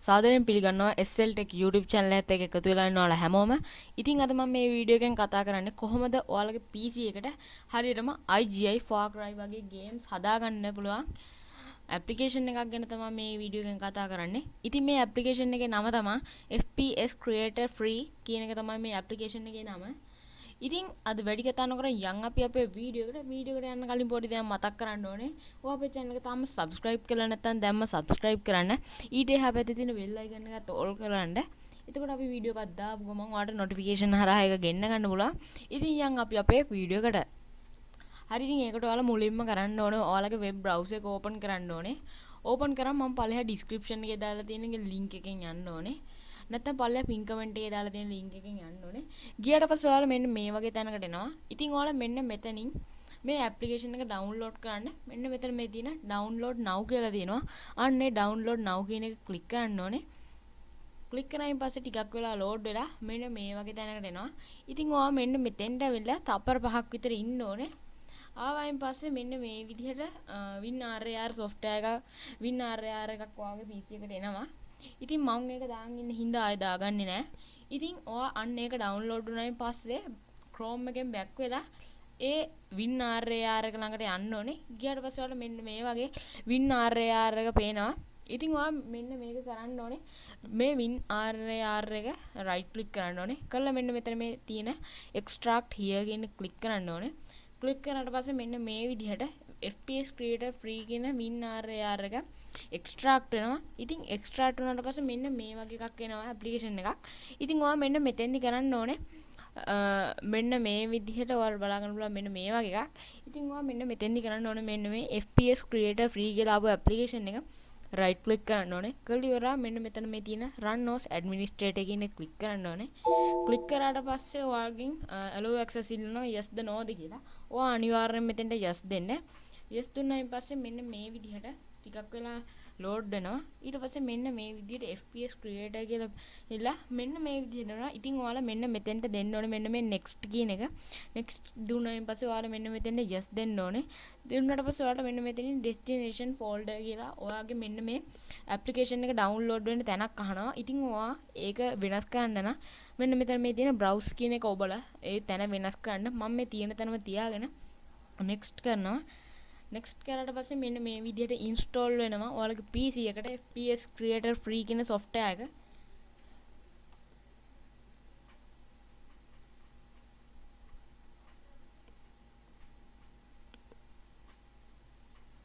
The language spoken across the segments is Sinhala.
සාදරයෙන් පිළිගන්නවා SL Tech YouTube channel එකත් එක්ක එකතු වෙලා ඉන්න ඔයාලා හැමෝම. ඉතින් අද මම මේ වීඩියෝ එකෙන් කතා කරන්නේ කොහොමද ඔයාලගේ PC එකට හරියටම IGI Far Cry වගේ games හදාගන්න පුළුවන් application එකක් ගැන තමයි මේ වීඩියෝ එකෙන් කතා කරන්නේ. ඉතින් මේ application එකේ නම තමයි FPS Creator Free කියන එක තමයි මේ application එකේ නම. ඉතින් අද වැඩි කතා නොකර යන් අපි අපේ වීඩියෝ එකට යන්න කලින් පොඩි දෙයක් මතක් කරන්න ඕනේ. ඔයා අපේ channel එක තාම subscribe කරලා නැත්නම් දැම්ම subscribe කරන්න. ඊට එහා පැත්තේ තියෙන bell icon එකත් all කරන්න. එතකොට අපි වීඩියෝ එකක් දාපු ගමන් ඔයාලට notification හරහා ඒක ගෙන්න ගන්න පුළුවන්. ඉතින් යන් අපි අපේ වීඩියෝ එකට. හරි ඉතින් ඒකට ඔයාලා මුලින්ම කරන්න ඕනේ ඔයාලගේ web browser එක open කරන්න ඕනේ. open කරාම මම පළවෙනි description එකේ දාලා තියෙන link එකෙන් යන්න ඕනේ. නැත්නම් පල්ලෙහා පින් කමෙන්ට් එකේ දාලා තියෙන link එකෙන් යන්න ඕනේ. ගියට පස්සේ ඔයාලා මෙන්න මේ වගේ තැනකට එනවා. ඉතින් ඔයාලා මෙන්න මෙතනින් මේ application එක download කරන්න මෙන්න මෙතන මේ තියෙන download now කියලා තියෙනවා. අන්න ඒ download now කියන එක click කරන්න ඕනේ. click කරායින් පස්සේ ටිකක් වෙලා load වෙලා මෙන්න මේ වගේ තැනකට එනවා. ඉතින් ඔයා මෙන්න මෙතෙන්ට ඇවිල්ලා තප්පර 5ක් විතර ඉන්න ඕනේ. ආවයින් පස්සේ මෙන්න මේ විදිහට WinRAR software එකක් WinRAR එකක් ඔයාගේ PC එකට එනවා. ඉතින් මම මේක දාන් ඉන්න හින්දා ආයෙ දාගන්නේ නැහැ. ඉතින් ඔයා අන්න ඒක ඩවුන්ලෝඩ් වුණායින් පස්සේ Chrome එකෙන් බැක් වෙලා ඒ WinRAR එක ළඟට යන්න ඕනේ. ගියාට පස්සේ ඔයාලට මෙන්න මේ වගේ WinRAR එක පේනවා. ඉතින් ඔයා මෙන්න මේක කරන්න ඕනේ. මේ WinRAR එක right click කරන්න ඕනේ. කළා මෙන්න මෙතන මේ තියෙන extract here කියන click කරන්න ඕනේ. click කරාට පස්සේ මෙන්න මේ විදිහට FPS Creator Free කියන WinRAR එක extract වෙනවා. ඉතින් extract වුණාට පස්සේ මෙන්න මේ වගේ එකක් එනවා application එකක්. ඉතින් ඔයා මෙන්න මෙතෙන්දි කරන්න ඕනේ මෙන්න මේ විදිහට ඔයාලා බලා ගන්න පුළුවන් මෙන්න මේ වගේ එකක්. ඉතින් ඔයා මෙන්න මෙතෙන්දි කරන්න ඕනේ මෙන්න මේ FPS Creator Free කියලා ආපු application එක right click කරන්න ඕනේ. කළා ඉවරා මෙන්න මෙතන මේ තියෙන run as administrator කියන එක click කරන්න ඕනේ. click කරාට පස්සේ ඔයාගෙන් allow access ඉල්ලනවා yes ද no ද කියලා. ඔයා අනිවාර්යෙන් මෙතෙන්ට yes දෙන්න. yes දුන්නායින් පස්සේ මෙන්න මේ විදිහට ටිකක් වෙලා load වෙනවා. ඊට පස්සේ මෙන්න මේ විදිහට FPS creator කියලා ඉල්ලා මෙන්න මේ විදිහට යනවා. ඉතින් ඔයාලා මෙන්න මෙතෙන්ට දෙන්න ඕනේ මෙන්න මේ next කියන එක. next දුන්නායින් පස්සේ ඔයාලා මෙන්න මෙතෙන්ට yes දෙන්න ඕනේ. දුන්නාට පස්සේ ඔයාලට මෙන්න මෙතනින් destination folder කියලා ඔයාගේ මෙන්න මේ application එක download වෙන්න තැනක් අහනවා. ඉතින් ඔයා ඒක වෙනස් කරන්න නම් මෙන්න මෙතන මේ තියෙන browse කියන එක ඔබලා ඒ තැන වෙනස් කරන්න මම මේ තියෙන තැනම තියාගෙන next කරනවා. next කරාට පස්සේ මෙන්න මේ විදිහට install වෙනවා ඔයාලගේ PC එකට FPS Creator Free කියන software එක.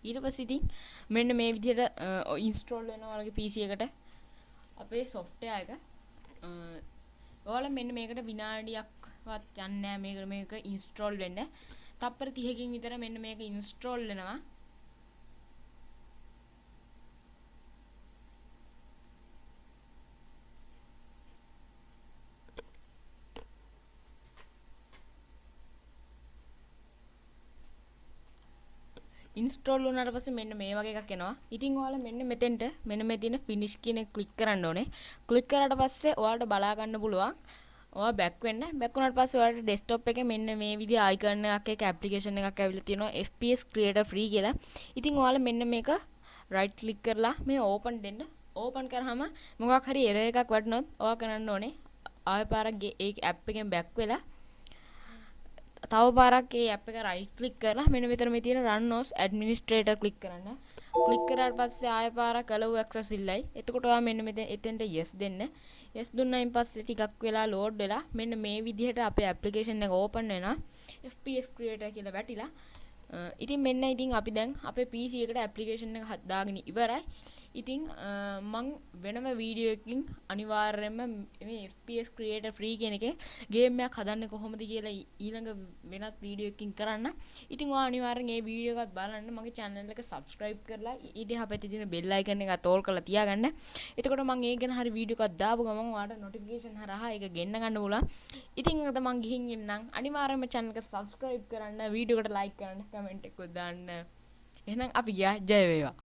ඊට පස්සේ ඉතින් මෙන්න මේ විදිහට install වෙනවා ඔයාලගේ PC එකට අපේ software එක. ඔයාලා මෙන්න මේකට විනාඩියක්වත් යන්නේ නැහැ මේක install වෙන්න. තප්පර 30කින් විතර මෙන්න මේක install වෙනවා. install වුණාට පස්සේ මෙන්න මේ වගේ එකක් එනවා. ඉතින් ඔයාලා මෙන්න මෙතෙන්ට මෙන්න මේ තියෙන finish කියන එක click කරන්න ඕනේ. click කරාට පස්සේ ඔයාලට බලා ගන්න පුළුවන්. ඔයා back වෙන්න. back වුණාට පස්සේ ඔයාලට desktop එකේ මෙන්න මේ විදිහ icon එකක් එක application එකක් ඇවිල්ලා තියෙනවා FPS Creator Free කියලා. ඉතින් ඔයාලා මෙන්න මේක right click කරලා මේ open දෙන්න. open කරාම මොකක් හරි error එකක් වටනොත් ඔයා කරන්න ඕනේ ආයෙ පාරක් ඒ app එකෙන් back වෙලා තව පාරක් ඒ app එක right click කරලා මෙන්න මෙතන මේ තියෙන run as administrator click කරන්න. click කරාට පස්සේ ආයෙ පාරක් allow access ඉල්ලයි. එතකොට ඔයා මෙන්න මෙතෙන් එතෙන්ට yes දෙන්න. yes දුන්නායින් පස්සේ ටිකක් වෙලා load වෙලා මෙන්න මේ විදිහට අපේ application එක open වෙනවා. FPS Creator කියලා වැටිලා. ඉතින් මෙන්න ඉතින් අපි දැන් අපේ PC එකට application එක හදාගෙන ඉවරයි. ඉතින් මම වෙනම වීඩියෝ එකකින් අනිවාර්යයෙන්ම මේ FPS Creator Free කියන එකේ ගේම් එකක් හදන්නේ කොහොමද කියලා ඊළඟ වෙනත් වීඩියෝ එකකින් කරන්න. ඉතින් ඔයා අනිවාර්යෙන් මේ වීඩියෝ එකත් බලන්න මගේ channel එක subscribe කරලා ඊට එහා පැත්තේ තියෙන bell icon එක තෝල් කරලා තියාගන්න. එතකොට මම ඒ ගැන හරි වීඩියෝ එකක් දාපු ගමන් ඔයාලට notification හරහා ඒක ගෙන්න ගන්න පුළුවන්. ඉතින් අද මම ගිහින් ඉන්නම් අනිවාර්යයෙන්ම channel එක subscribe කරන්න, වීඩියෝ එකට like කරන්න, comment එකක් දාන්න. එහෙනම් අපි ගියා ජය වේවා.